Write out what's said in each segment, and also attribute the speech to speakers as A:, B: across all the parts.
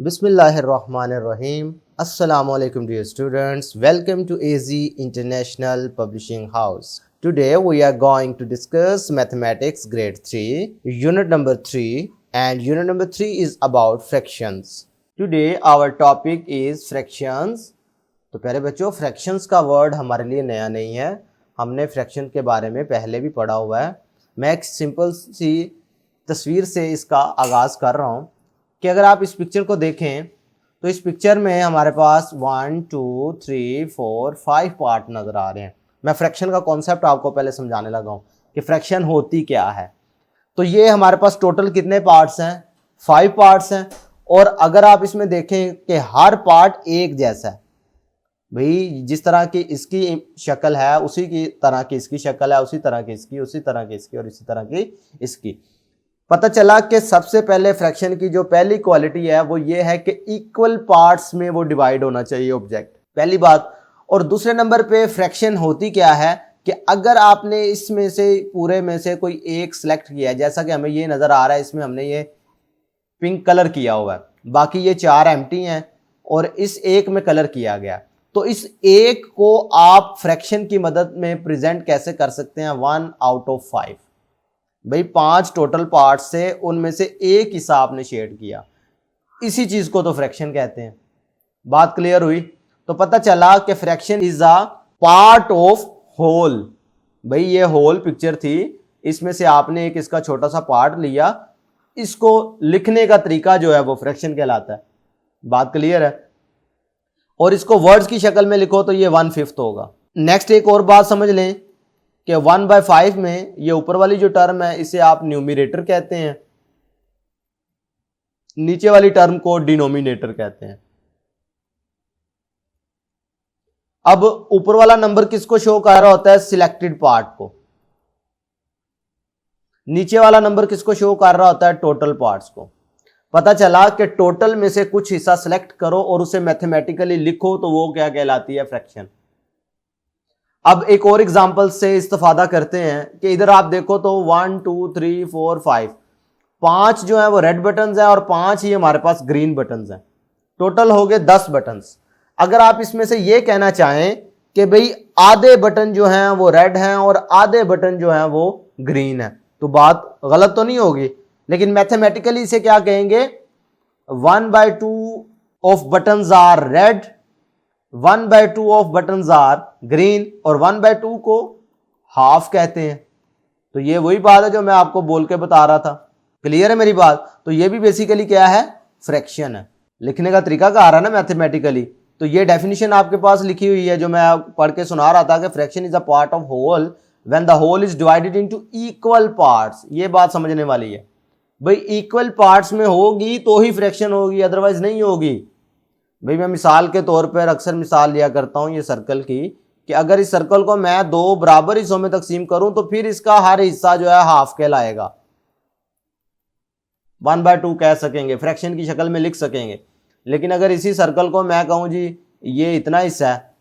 A: Bismillahirrahmanirrahim. Assalamu alaikum dear students. Welcome to AZ International Publishing House. Today we are going to discuss Mathematics Grade 3, Unit number 3, and Unit number 3 is about fractions. Today our topic is fractions. तो प्यारे बच्चों, fractions का word हमारे लिए नया नहीं है, हमने फ्रैक्शन के बारे में पहले भी पढ़ा हुआ है। मैं एक सिंपल सी तस्वीर से इसका आगाज़ कर रहा हूँ कि अगर आप इस पिक्चर को देखें तो इस पिक्चर में हमारे पास 1 2 3 4 5 पार्ट नज़र आ रहे हैं। मैं फ्रैक्शन का कॉन्सेप्ट आपको पहले समझाने लगा हूँ कि फ्रैक्शन होती क्या है। तो ये हमारे पास टोटल कितने पार्ट्स हैं? 5 पार्ट्स हैं। और अगर आप इसमें देखें कि हर पार्ट एक जैसा है, भाई जिस तरह की इसकी शक्ल है उसी की तरह की इसकी शक्ल है, उसी तरह की इसकी, उसी तरह की इसकी और इसी तरह की इसकी। पता चला कि सबसे पहले फ्रैक्शन की जो पहली क्वालिटी है वो ये है कि इक्वल पार्ट्स में वो डिवाइड होना चाहिए ऑब्जेक्ट, पहली बात। और दूसरे नंबर पे फ्रैक्शन होती क्या है कि अगर आपने इसमें से पूरे में से कोई एक सिलेक्ट किया है, जैसा कि हमें ये नज़र आ रहा है, इसमें हमने ये पिंक कलर किया हुआ है, बाकी ये 4 एम्प्टी हैं और इस एक में कलर किया गया, तो इस एक को आप फ्रैक्शन की मदद में प्रेजेंट कैसे कर सकते हैं? 1 आउट ऑफ 5। भाई 5 टोटल पार्ट से उनमें से एक हिस्सा आपने शेड किया, इसी चीज को तो फ्रैक्शन कहते हैं। बात क्लियर हुई? तो पता चला कि fraction is a part of whole. भाई ये होल पिक्चर थी, इसमें से आपने एक इसका छोटा सा पार्ट लिया, इसको लिखने का तरीका जो है वो फ्रैक्शन कहलाता है। बात क्लियर है? और इसको वर्ड्स की शक्ल में लिखो तो ये 1/5 होगा। नेक्स्ट एक और बात समझ लें कि 1/5 में ये ऊपर वाली जो टर्म है इसे आप न्यूमरेटर कहते हैं, नीचे वाली टर्म को डिनोमिनेटर कहते हैं। अब ऊपर वाला नंबर किसको शो कर रहा होता है? सिलेक्टेड पार्ट को। नीचे वाला नंबर किसको शो कर रहा होता है? टोटल पार्ट्स को। पता चला कि टोटल में से कुछ हिस्सा सिलेक्ट करो और उसे मैथमेटिकली लिखो तो वो क्या कहलाती है? फ्रैक्शन। अब एक और एग्जांपल से इस्तेफादा करते हैं कि इधर आप देखो तो 1 2 3 4 5 5 जो है वो रेड बटन्स हैं और 5 ही हमारे पास ग्रीन बटन्स हैं। टोटल हो गए 10 बटन्स। अगर आप इसमें से ये कहना चाहें कि भाई आधे बटन जो हैं वो रेड हैं और आधे बटन जो हैं वो ग्रीन है, तो बात गलत तो नहीं होगी, लेकिन मैथमेटिकली इसे क्या कहेंगे? 1/2 of buttons are red, 1/2 of buttons are green और 1/2 को हाफ कहते हैं। तो ये वही बात है जो मैं आपको बोल के बता रहा था। क्लियर है मेरी बात? तो ये भी बेसिकली क्या है? फ्रैक्शन है। लिखने का तरीका कहा रहा ना मैथमेटिकली, तो ये डेफिनेशन आपके पास लिखी हुई है जो मैं पढ़ के सुना रहा था कि fraction is a part of whole when the whole is divided into equal parts. ये बात समझने वाली है। भाई इक्वल पार्ट्स में होगी तो ही फ्रैक्शन होगी, अदरवाइज नहीं होगी। भाई मैं मिसाल के तौर पर अक्सर मिसाल लिया करता हूं ये सर्कल की, कि अगर इस सर्कल को मैं 2 बराबर हिस्सों में तकसीम करूं तो फिर इसका हर हिस्सा जो है हाफ कहलाएगा। 1/2 कह सकेंगे, फ्रैक्शन की शक्ल में लिख सकेंगे। लेकिन अगर इसी सर्कल को मैं कहूं जी ये इतना हिस्सा है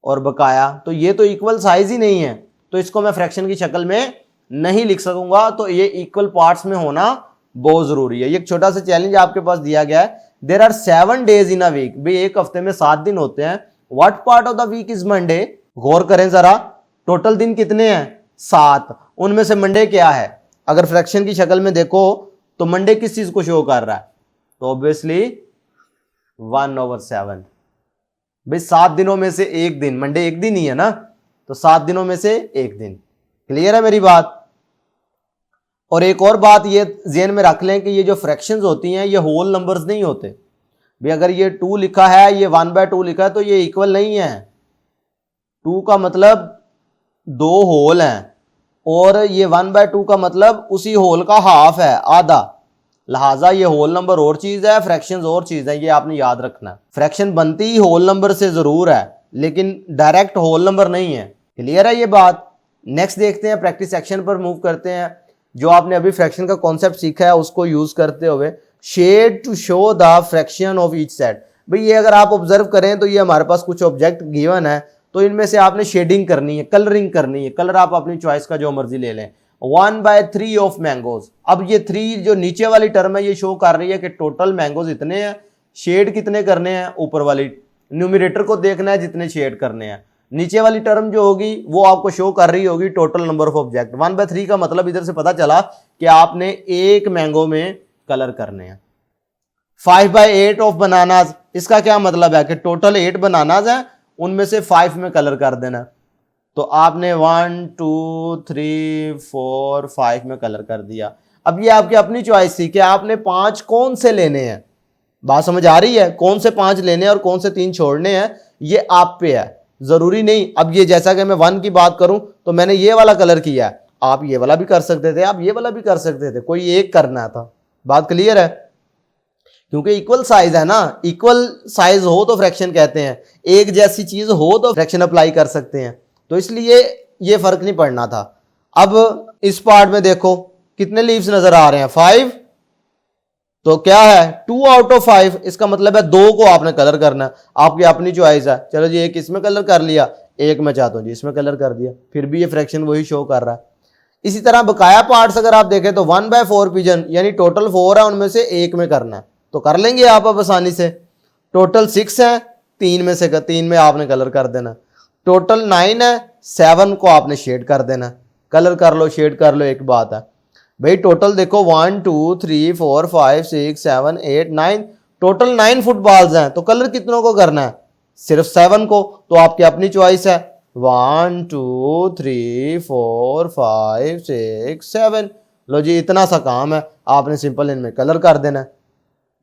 A: और बकाया, तो ये तो इक्वल साइज ही नहीं है, तो इसको मैं फ्रैक्शन की शक्ल में नहीं लिख सकूंगा। तो ये इक्वल पार्ट्स में होना बहुत जरूरी है। ये एक छोटा सा चैलेंज आपके पास दिया गया है। There are 7 days in a week. भाई एक हफ्ते में 7 दिन होते हैं। What part of the week is Monday? गौर करें जरा, टोटल दिन कितने हैं? 7। उनमें से मंडे क्या है? अगर फ्रैक्शन की शक्ल में देखो तो मंडे किस चीज को शो कर रहा है? तो ऑब्वियसली 1/7। भाई 7 दिनों में से एक दिन, मंडे एक दिन ही है ना, तो 7 दिनों में से एक दिन। क्लियर है मेरी बात? और एक और बात ये ज़हन में रख लें कि ये जो फ्रैक्शंस होती हैं ये होल नंबर्स नहीं होते। भाई अगर ये 2 लिखा है, ये 1/2 लिखा है, तो ये इक्वल नहीं है। 2 का मतलब 2 होल हैं और ये 1/2 का मतलब उसी होल का हाफ है, आधा। लिहाजा ये होल नंबर और चीज़ है, फ्रैक्शंस और चीज़ है, ये आपने याद रखना है। फ्रैक्शन बनती ही होल नंबर से ज़रूर है, लेकिन डायरेक्ट होल नंबर नहीं है। क्लियर है ये बात? नेक्स्ट देखते हैं, प्रैक्टिस सेक्शन पर मूव करते हैं। जो आपने अभी फ्रैक्शन का कॉन्सेप्ट सीखा है उसको यूज करते हुए shade to show the fraction of each set. भाई ये अगर आप ऑब्जर्व करें तो ये हमारे पास कुछ ऑब्जेक्ट गिवन है, तो इनमें से आपने शेडिंग करनी है, कलरिंग करनी है। कलर आप अपनी चॉइस का जो मर्जी ले लें। 1/3 ऑफ मैंगोज। अब ये 3 जो नीचे वाली टर्म है ये शो कर रही है कि टोटल मैंगोज इतने हैं, शेड कितने करने हैं, ऊपर वाली न्यूमरेटर को देखना है जितने शेड करने हैं, नीचे वाली टर्म जो होगी वो आपको शो कर रही होगी टोटल नंबर ऑफ ऑब्जेक्ट। 1/3 का मतलब इधर से पता चला कि आपने एक मैंगो में कलर करने हैं। 5/8 ऑफ बनानाज, इसका क्या मतलब है कि टोटल 8 बनानाज हैं, उनमें से 5 में कलर कर देना। तो आपने 1 2 3 4 5 में कलर कर दिया। अब ये आपकी अपनी चॉइस थी कि आपने 5 कौन से लेने हैं। बात समझ आ रही है? कौन से 5 लेने हैं और कौन से 3 छोड़ने हैं, ये आप पे है, जरूरी नहीं। अब ये जैसा कि मैं 1 की बात करूं तो मैंने ये वाला कलर किया है, आप ये वाला भी कर सकते थे, आप ये वाला भी कर सकते थे, कोई एक करना था। बात क्लियर है? क्योंकि इक्वल साइज है ना, इक्वल साइज हो तो फ्रैक्शन कहते हैं, एक जैसी चीज हो तो फ्रैक्शन अप्लाई कर सकते हैं, तो इसलिए ये फर्क नहीं पड़ना था। अब इस पार्ट में देखो कितने लीव्स नजर आ रहे हैं, 5, तो क्या है 2 आउट ऑफ 5, इसका मतलब है 2 को आपने कलर करना है, आपकी अपनी चॉइस है। चलो जी एक इसमें कलर कर लिया, एक मैं चाहता हूं जी इसमें कलर कर दिया, फिर भी ये फ्रैक्शन वही शो कर रहा है। इसी तरह बकाया पार्ट्स अगर आप देखें तो 1/4 पिजन यानी टोटल 4 है, उनमें से एक में करना है, तो कर लेंगे आप अब आसानी से। टोटल 6 है, 3 में से 3 में आपने कलर कर देना। टोटल 9 है, 7 को आपने शेड कर देना, कलर कर लो शेड कर लो, एक बात है भाई। टोटल देखो 1 2 3 4 5 6 7 8 9, टोटल 9 फुटबॉल्स हैं, तो कलर कितनों को करना है, सिर्फ 7 को, तो आपकी अपनी चॉइस है। 1 2 3 4 5 6 7, लो जी इतना सा काम है, आपने सिंपल इनमें कलर कर देना है।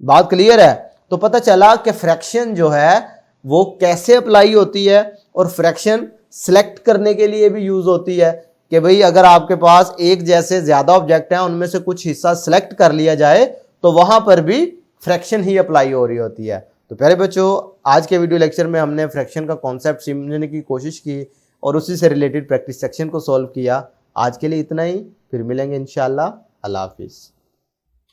A: बात क्लियर है? तो पता चला कि फ्रैक्शन जो है वो कैसे अप्लाई होती है, और फ्रैक्शन सिलेक्ट करने के लिए भी यूज होती है कि भाई अगर आपके पास एक जैसे ज्यादा ऑब्जेक्ट हैं, उनमें से कुछ हिस्सा सिलेक्ट कर लिया जाए तो वहां पर भी फ्रैक्शन ही अप्लाई हो रही होती है। तो प्यारे बच्चों, आज के वीडियो लेक्चर में हमने फ्रैक्शन का कॉन्सेप्ट समझने की कोशिश की और उसी से रिलेटेड प्रैक्टिस सेक्शन को सॉल्व किया। आज के लिए इतना ही, फिर मिलेंगे इंशाल्लाह। अल्लाह हाफिज़।